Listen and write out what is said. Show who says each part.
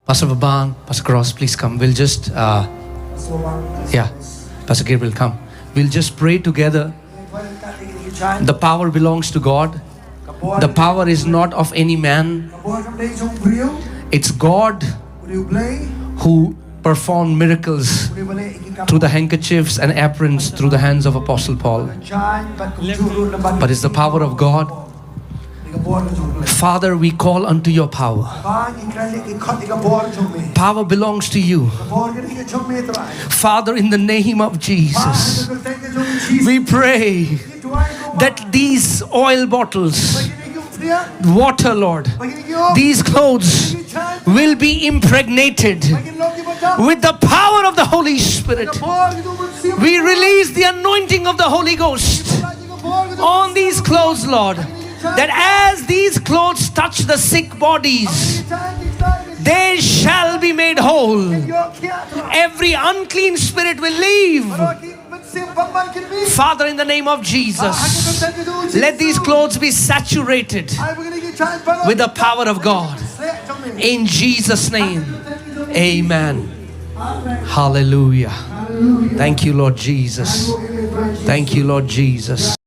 Speaker 1: Pastor Babang, Pastor Cross, please come. We'll just, Pastor Gabriel, come. We'll just pray together. The power belongs to God. The power is not of any man. It's God who performed miracles through the handkerchiefs and aprons through the hands of Apostle Paul. But it's the power of God. Father, we call unto your power. Power belongs to you. Father, in the name of Jesus, we pray that these oil bottles, water, Lord, these clothes will be impregnated with the power of the Holy Spirit. We release the anointing of the Holy Ghost on these clothes, Lord, that as these clothes touch the sick bodies, they shall be made whole. Every unclean spirit will leave. Father, in the name of Jesus, let these clothes be saturated with the power of God. In Jesus' name, amen. Hallelujah. Thank you, Lord Jesus. Thank you, Lord Jesus.